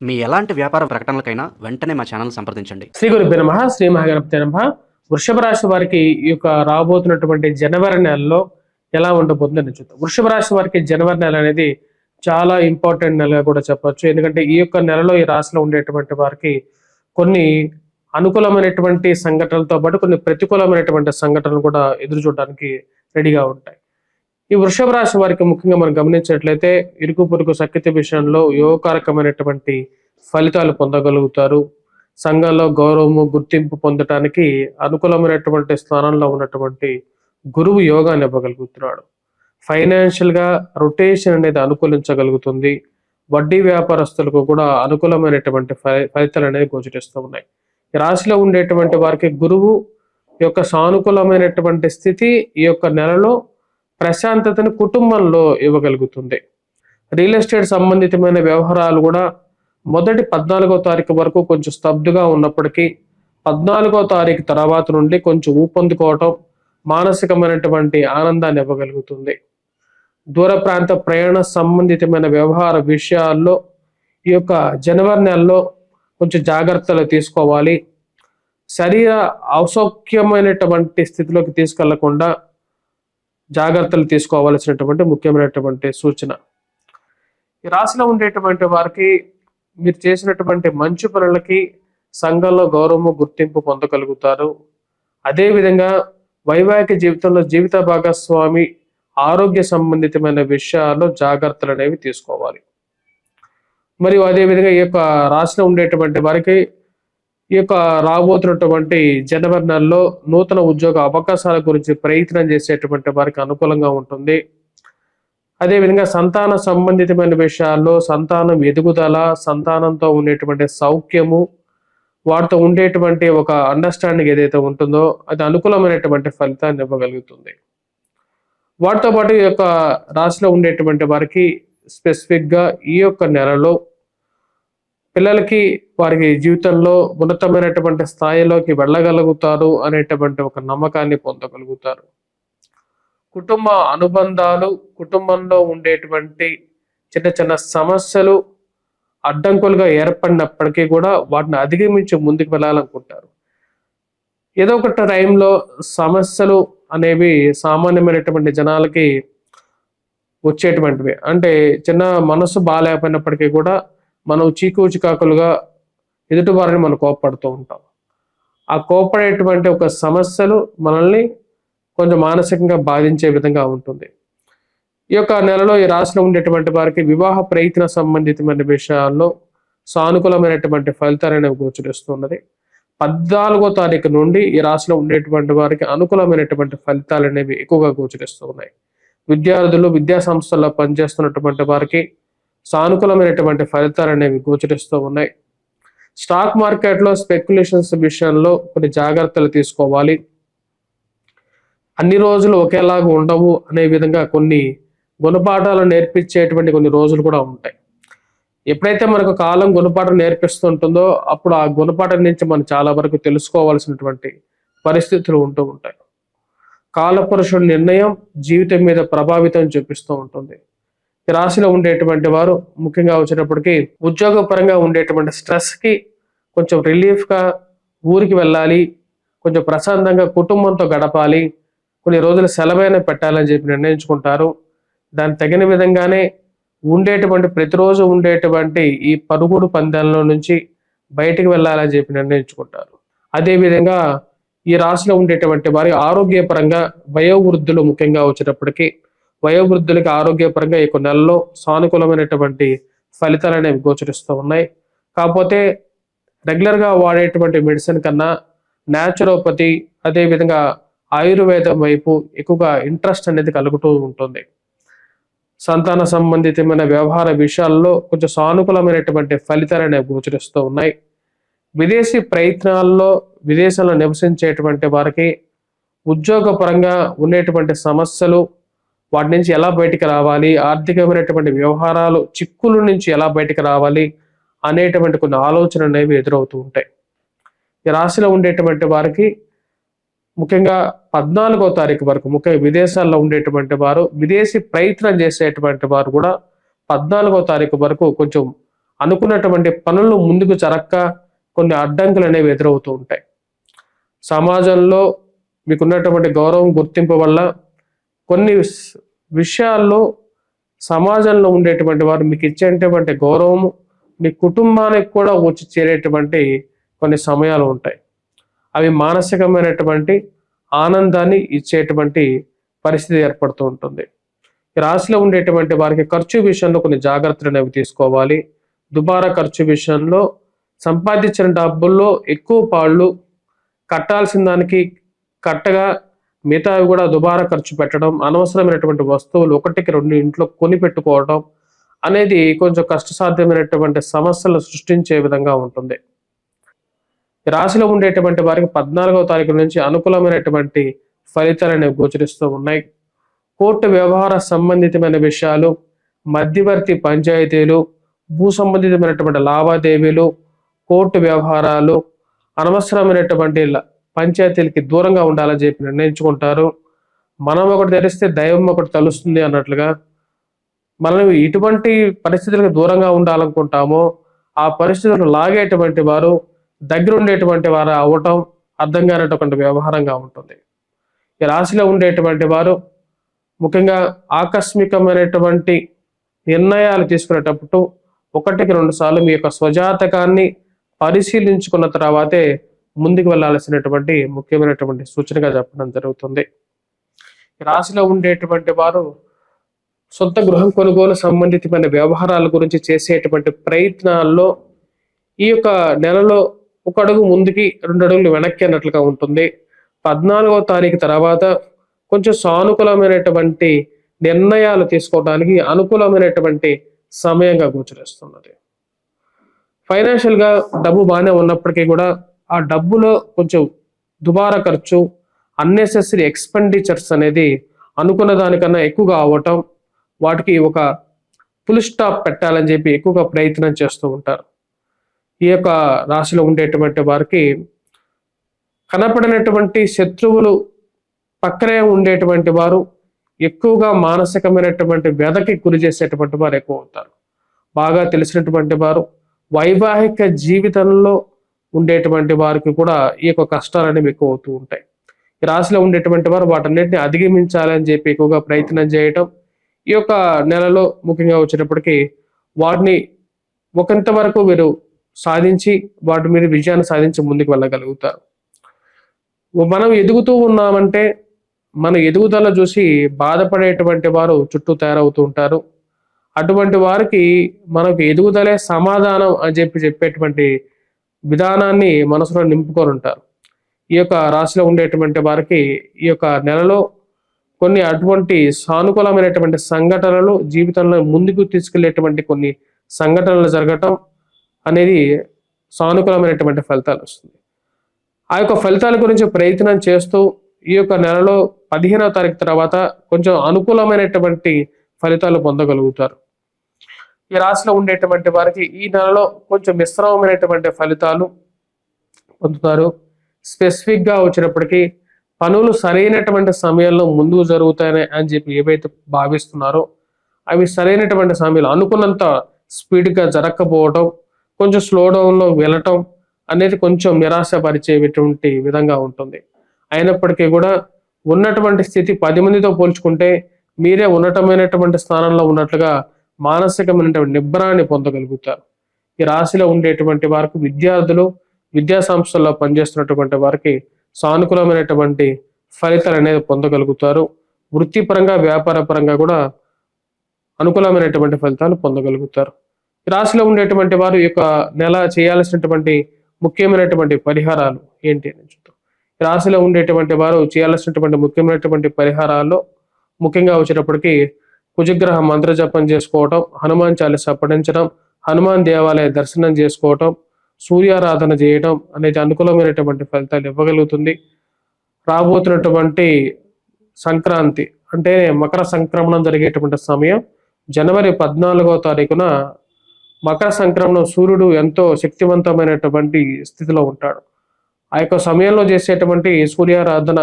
మీ ఎలాంటి వ్యాపార ప్రకటనలకైనా వెంటనే మా ఛానల్ సంప్రదించండి. శ్రీ గురుభ్యో నమః. శ్రీ మహాగణపతి నమః. వృషభ రాశి వారికి ఈ యొక్క రాబోతున్నటువంటి జనవరి నెలలో ఎలా ఉండబోతుందని చూద్దాం. వృషభ రాశి వారికి జనవరి నెల అనేది చాలా ఇంపార్టెంట్ నెలగా కూడా చెప్పొచ్చు. ఎందుకంటే ఈ యొక్క నెలలో ఈ రాశిలో ఉండేటువంటి వారికి కొన్ని అనుకూలమైనటువంటి సంఘటనలతో పాటు కొన్ని ప్రతికూలమైనటువంటి సంఘటనలు కూడా ఎదురు చూడడానికి రెడీగా ఉంటాయి. ఈ వృషభ రాశి వారికి ముఖ్యంగా మనం గమనించినట్లయితే ఇరుకు పొరుగు సఖ్యత విషయంలో యోగకారకమైనటువంటి ఫలితాలు పొందగలుగుతారు. సంఘంలో గౌరవము గుర్తింపు పొందటానికి అనుకూలమైనటువంటి స్థానంలో ఉన్నటువంటి గురువు యోగాన్ని ఇవ్వగలుగుతున్నాడు. ఫైనాన్షియల్ గా రొటేషన్ అనేది అనుకూలించగలుగుతుంది. వడ్డీ వ్యాపారస్తులకు కూడా అనుకూలమైనటువంటి ఫలితాలు అనేది గోచరిస్తూ ఉన్నాయి. ఈ రాశిలో ఉండేటువంటి వారికి గురువు యొక్క సానుకూలమైనటువంటి స్థితి ఈ యొక్క నెలలో ప్రశాంతతను కుటుంబంలో ఇవ్వగలుగుతుంది. రియల్ ఎస్టేట్ సంబంధితమైన వ్యవహారాలు కూడా మొదటి 14వ తారీఖు వరకు కొంచెం స్తబ్దుగా ఉన్నప్పటికీ 14వ తారీఖు తర్వాత నుండి కొంచెం ఊపందుకోవటం మానసికమైనటువంటి ఆనందాన్ని ఇవ్వగలుగుతుంది. దూర ప్రాంత ప్రయాణ సంబంధితమైన వ్యవహార విషయాల్లో ఈ యొక్క జనవరి నెలలో కొంచెం జాగ్రత్తలు తీసుకోవాలి. శరీర అసౌఖ్యమైనటువంటి స్థితిలోకి తీసుకెళ్లకుండా జాగ్రత్తలు తీసుకోవాల్సినటువంటి ముఖ్యమైనటువంటి సూచన. ఈ రాశిలో ఉండేటువంటి వారికి మీరు చేసినటువంటి మంచి పనులకి సంఘంలో గౌరవము గుర్తింపు పొందగలుగుతారు. అదేవిధంగా వైవాహిక జీవితంలో జీవిత భాగస్వామి ఆరోగ్య సంబంధితమైన విషయాల్లో జాగ్రత్తలు అనేవి తీసుకోవాలి. మరియు అదేవిధంగా ఈ యొక్క రాశిలో ఉండేటువంటి వారికి ఈ యొక్క రాబోతున్నటువంటి జనవరి నెలలో నూతన ఉద్యోగ అవకాశాల గురించి ప్రయత్నం చేసేటువంటి వారికి అనుకూలంగా ఉంటుంది. అదేవిధంగా సంతాన సంబంధితమైన విషయాల్లో సంతానం ఎదుగుదల, సంతానంతో ఉండేటువంటి సౌఖ్యము, వాటితో ఉండేటువంటి ఒక అండర్స్టాండింగ్ ఏదైతే ఉంటుందో అది అనుకూలమైనటువంటి ఫలితాన్ని ఇవ్వగలుగుతుంది. వాటితో పాటు ఈ యొక్క రాశిలో ఉండేటువంటి వారికి స్పెసిఫిక్గా ఈ యొక్క నెలలో పిల్లలకి వారికి జీవితంలో ఉన్నతమైనటువంటి స్థాయిలోకి వెళ్ళగలుగుతారు అనేటువంటి ఒక నమ్మకాన్ని పొందగలుగుతారు. కుటుంబ అనుబంధాలు, కుటుంబంలో ఉండేటువంటి చిన్న చిన్న సమస్యలు అడ్డంకులుగా ఏర్పడినప్పటికీ కూడా వాటిని అధిగమించి ముందుకు వెళ్ళాలనుకుంటారు. ఏదో ఒక టైంలో సమస్యలు అనేవి సామాన్యమైనటువంటి జనాలకి వచ్చేటువంటివి. అంటే చిన్న మనసు బాగాలేకపోయినప్పటికీ కూడా మనం చీకు చికాకులుగా ఎదుటి వారిని మనం కోపపడుతూ ఉంటాం. ఆ కోపపడేటువంటి ఒక సమస్యలు మనల్ని కొంచెం మానసికంగా బాధించే విధంగా ఉంటుంది. ఈ యొక్క నెలలో ఈ రాశిలో ఉండేటువంటి వారికి వివాహ ప్రయత్న సంబంధితమైన విషయాల్లో సానుకూలమైనటువంటి ఫలితాలు అనేవి గోచరిస్తున్నది. 14వ తారీఖు నుండి ఈ రాశిలో ఉండేటువంటి వారికి అనుకూలమైనటువంటి ఫలితాలు అనేవి ఎక్కువగా గోచరిస్తూ ఉన్నాయి. విద్యార్థులు, విద్యా సంస్థల్లో పనిచేస్తున్నటువంటి వారికి సానుకూలమైనటువంటి ఫలితాలు అనేవి గోచరిస్తూ ఉన్నాయి. స్టాక్ మార్కెట్లో స్పెక్యులేషన్స్ విషయంలో కొన్ని జాగ్రత్తలు తీసుకోవాలి. అన్ని రోజులు ఒకేలాగా ఉండవు అనే విధంగా కొన్ని గుణపాఠాలు నేర్పించేటువంటి కొన్ని రోజులు కూడా ఉంటాయి. ఎప్పుడైతే మనకు కాలం గుణపాఠం నేర్పిస్తుంటుందో అప్పుడు ఆ గుణపాఠం నుంచి మనం చాలా వరకు తెలుసుకోవాల్సినటువంటి పరిస్థితులు ఉంటూ ఉంటాయి. కాలపురుషుడి నిర్ణయం జీవితం మీద ప్రభావితం చూపిస్తూ ఉంటుంది. ఈ రాశిలో ఉండేటువంటి వారు ముఖ్యంగా వచ్చేటప్పటికి ఉద్యోగపరంగా ఉండేటువంటి స్ట్రెస్కి కొంచెం రిలీఫ్గా ఊరికి వెళ్ళాలి, కొంచెం ప్రశాంతంగా కుటుంబంతో గడపాలి, కొన్ని రోజులు సెలవైనా పెట్టాలని చెప్పి నిర్ణయించుకుంటారు. దానికి తగిన విధంగానే ఉండేటువంటి ప్రతిరోజు ఉండేటువంటి ఈ పరుగుడు పందాలలో నుంచి బయటికి వెళ్ళాలని చెప్పి నిర్ణయించుకుంటారు. అదేవిధంగా ఈ రాశిలో ఉండేటువంటి వారి ఆరోగ్యపరంగా వయోవృద్ధులు ముఖ్యంగా వచ్చేటప్పటికి వయోవృద్ధులకి ఆరోగ్యపరంగా ఈ నెలలో సానుకూలమైనటువంటి ఫలితాలు అనేవి గోచరిస్తూ ఉన్నాయి. కాకపోతే రెగ్యులర్గా వాడేటువంటి మెడిసిన్ కన్నా న్యాచురోపతి అదేవిధంగా ఆయుర్వేదం వైపు ఎక్కువగా ఇంట్రెస్ట్ అనేది కలుగుతూ ఉంటుంది. సంతాన సంబంధితమైన వ్యవహార విషయాల్లో కొంచెం సానుకూలమైనటువంటి ఫలితాలు అనేవి గోచరిస్తూ ఉన్నాయి. విదేశీ ప్రయత్నాల్లో విదేశాల్లో నివసించేటువంటి వారికి ఉద్యోగపరంగా ఉండేటువంటి సమస్యలు, వాటి నుంచి ఎలా బయటికి రావాలి, ఆర్థికమైనటువంటి వ్యవహారాలు చిక్కుల నుంచి ఎలా బయటికి రావాలి అనేటువంటి కొన్ని ఆలోచనలు అనేవి ఎదురవుతూ ఉంటాయి. ఈ రాశిలో ఉండేటువంటి వారికి ముఖ్యంగా 14వ తారీఖు వరకు ముఖ్యంగా విదేశాల్లో ఉండేటువంటి వారు, విదేశీ ప్రయత్నం చేసేటువంటి వారు కూడా 14వ తారీఖు వరకు కొంచెం అనుకున్నటువంటి పనులు ముందుకు జరక్క కొన్ని అడ్డంకులు అనేవి ఎదురవుతూ ఉంటాయి. సమాజంలో మీకున్నటువంటి గౌరవం గుర్తింపు వల్ల కొన్ని విషయాల్లో సమాజంలో ఉండేటువంటి వారు మీకు ఇచ్చేటువంటి గౌరవము మీ కుటుంబానికి కూడా వచ్చి చేరేటువంటి కొన్ని సమయాలు ఉంటాయి. అవి మానసికమైనటువంటి ఆనందాన్ని ఇచ్చేటువంటి పరిస్థితి ఏర్పడుతూ ఉంటుంది. ఈ రాశిలో ఉండేటువంటి వారికి ఖర్చు విషయంలో కొన్ని జాగ్రత్తలు అనేవి తీసుకోవాలి. దుబారా ఖర్చు విషయంలో సంపాదించిన డబ్బుల్లో ఎక్కువ పాళ్ళు కట్టాల్సిన దానికి కట్టగా మిగతావి కూడా దుబారా ఖర్చు పెట్టడం, అనవసరమైనటువంటి వస్తువులు ఒకటికి రెండు ఇంట్లో కొని పెట్టుకోవడం అనేది కొంచెం కష్టసాధ్యమైనటువంటి సమస్యలు సృష్టించే విధంగా ఉంటుంది. ఈ రాశిలో ఉండేటువంటి వారికి 14వ తారీఖు నుంచి అనుకూలమైనటువంటి ఫలితాలు అనేవి గోచరిస్తూ ఉన్నాయి. కోర్టు వ్యవహార సంబంధితమైన విషయాలు, మధ్యవర్తి పంచాయతీలు, భూ సంబంధితమైనటువంటి లావాదేవీలు, కోర్టు వ్యవహారాలు, అనవసరమైనటువంటి పంచాయతీలకి దూరంగా ఉండాలని చెప్పి నిర్ణయించుకుంటారు. మనం ఒకటి తెలిస్తే దైవం ఒకటి తలుస్తుంది అన్నట్లుగా మనం ఇటువంటి పరిస్థితులకు దూరంగా ఉండాలనుకుంటామో ఆ పరిస్థితులు లాగేటువంటి వారు దగ్గర ఉండేటువంటి వారు అవ్వటం అర్థం కానటువంటి వ్యవహారంగా ఉంటుంది. ఈ రాశిలో ఉండేటువంటి వారు ముఖ్యంగా ఆకస్మికమైనటువంటి నిర్ణయాలు తీసుకునేటప్పుడు 1-2 సార్లు మీ యొక్క స్వజాతకాన్ని పరిశీలించుకున్న తర్వాతే ముందుకు వెళ్ళాల్సినటువంటి ముఖ్యమైనటువంటి సూచనగా చెప్పడం జరుగుతుంది. ఈ రాశిలో ఉండేటువంటి వారు సొంత గృహం కొనుగోలు సంబంధితమైన వ్యవహారాల గురించి చేసేటువంటి ప్రయత్నాల్లో ఈ యొక్క నెలలో 1 అడుగు ముందుకి 2 అడుగులు వెనక్కి అన్నట్లుగా ఉంటుంది. 14వ తారీఖు తర్వాత కొంచెం సానుకూలమైనటువంటి నిర్ణయాలు తీసుకోవడానికి అనుకూలమైనటువంటి సమయంగా గోచరిస్తున్నది. ఫైనాన్షియల్ గా డబ్బు బాగానే ఉన్నప్పటికీ కూడా ఆ డబ్బులో కొంచెం దుబారా ఖర్చు, అన్నెసెసరీ ఎక్స్పెండిచర్స్ అనేది అనుకున్న దానికన్నా ఎక్కువగా అవ్వటం, వాటికి ఒక ఫుల్ స్టాప్ పెట్టాలని చెప్పి ఎక్కువగా ప్రయత్నం చేస్తూ ఉంటారు. ఈ యొక్క రాశిలో ఉండేటువంటి వారికి కనపడినటువంటి శత్రువులు పక్కనే ఉండేటువంటి వారు ఎక్కువగా మానసికమైనటువంటి వ్యధకి గురి చేసేటువంటి వారు ఎక్కువ అవుతారు. బాగా తెలిసినటువంటి వారు వైవాహిక జీవితంలో ఉండేటువంటి వారికి కూడా ఈ యొక్క కష్టాలు అనేవి ఎక్కువ అవుతూ ఉంటాయి. ఈ రాశిలో ఉండేటువంటి వారు వాటన్నిటిని అధిగమించాలని చెప్పి ఎక్కువగా ప్రయత్నం చేయటం, ఈ యొక్క నెలలో ముఖ్యంగా వచ్చేటప్పటికి వాటిని ఒకంత వరకు వీరు సాధించి వాటి మీద విజయాన్ని సాధించి ముందుకు వెళ్ళగలుగుతారు. మనం ఎదుగుతూ ఉన్నామంటే మన ఎదుగుదల చూసి బాధపడేటువంటి వారు చుట్టూ తయారవుతూ ఉంటారు. అటువంటి వారికి మనకు ఎదుగుదలే సమాధానం అని చెప్పేటువంటి విధానాన్ని మనసులో నింపుకొని ఉంటారు. ఈ యొక్క రాశిలో ఉండేటువంటి వారికి ఈ యొక్క నెలలో కొన్ని అటువంటి సానుకూలమైనటువంటి సంఘటనలు జీవితంలో ముందుకు తీసుకెళ్లేటువంటి కొన్ని సంఘటనలు జరగటం అనేది సానుకూలమైనటువంటి ఫలితాలు వస్తుంది. ఆ యొక్క ఫలితాల గురించి ప్రయత్నం చేస్తూ ఈ యొక్క నెలలో 15వ తారీఖు తర్వాత కొంచెం అనుకూలమైనటువంటి ఫలితాలు పొందగలుగుతారు. ఈ రాశిలో ఉండేటువంటి వారికి ఈ నెలలో కొంచెం మిశ్రమమైనటువంటి ఫలితాలు పొందుతారు. స్పెసిఫిక్ గా వచ్చినప్పటికీ పనులు సరైనటువంటి సమయంలో ముందుకు జరుగుతాయని అని చెప్పి ఏవైతే భావిస్తున్నారో అవి సరైనటువంటి సమయంలో అనుకున్నంత స్పీడ్గా జరగకపోవటం, కొంచెం స్లో డౌన్లో వెళ్ళటం అనేది కొంచెం నిరాశపరిచేటువంటి విధంగా ఉంటుంది. అయినప్పటికీ కూడా ఉన్నటువంటి స్థితి 10 మందితో పోల్చుకుంటే మీరే ఉన్నతమైనటువంటి స్థానంలో ఉన్నట్లుగా మానసికమైనటువంటి నిబ్బరాన్ని పొందగలుగుతారు. ఈ రాశిలో ఉండేటువంటి వారికి విద్యార్థులు, విద్యా సంస్థల్లో పనిచేస్తున్నటువంటి వారికి సానుకూలమైనటువంటి ఫలితాలు అనేది పొందగలుగుతారు. వృత్తిపరంగా వ్యాపార పరంగా కూడా అనుకూలమైనటువంటి ఫలితాలు పొందగలుగుతారు. ఈ రాశిలో ఉండేటువంటి వారు ఈ యొక్క నెల చేయాల్సినటువంటి ముఖ్యమైనటువంటి పరిహారాలు ఏంటి అని చూద్దాం. ఈ రాశిలో ఉండేటువంటి వారు చేయాల్సినటువంటి ముఖ్యమైనటువంటి పరిహారాల్లో ముఖ్యంగా వచ్చేటప్పటికి కుజగ్రహ మంత్ర జపం చేసుకోవటం, హనుమాన్ చాలీసా పఠించడం, హనుమాన్ దేవాలయ దర్శనం చేసుకోవటం, సూర్యారాధన చేయడం అనేది అనుకూలమైనటువంటి ఫలితాలు ఇవ్వగలుగుతుంది. రాబోతున్నటువంటి సంక్రాంతి అంటే మకర సంక్రమణం జరిగేటువంటి సమయం జనవరి 14వ తారీఖున మకర సంక్రమణం. సూర్యుడు ఎంతో శక్తివంతమైనటువంటి స్థితిలో ఉంటాడు. ఆ యొక్క సమయంలో చేసేటువంటి సూర్యారాధన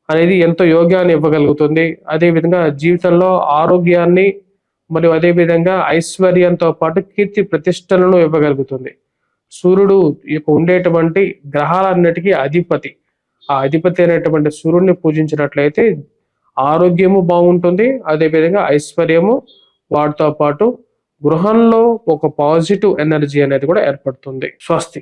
అనేది ఎంతో యోగ్యాన్ని ఇవ్వగలుగుతుంది. అదేవిధంగా జీవితంలో ఆరోగ్యాన్ని మరియు అదే విధంగా ఐశ్వర్యంతో పాటు కీర్తి ప్రతిష్టలను ఇవ్వగలుగుతుంది. సూర్యుడు ఉండేటువంటి గ్రహాలన్నిటికీ అధిపతి. ఆ అధిపతి అయినటువంటి సూర్యుడిని పూజించినట్లయితే ఆరోగ్యము బాగుంటుంది, అదే విధంగా ఐశ్వర్యము, వాటితో పాటు గృహంలో ఒక పాజిటివ్ ఎనర్జీ అనేది కూడా ఏర్పడుతుంది. స్వస్తి.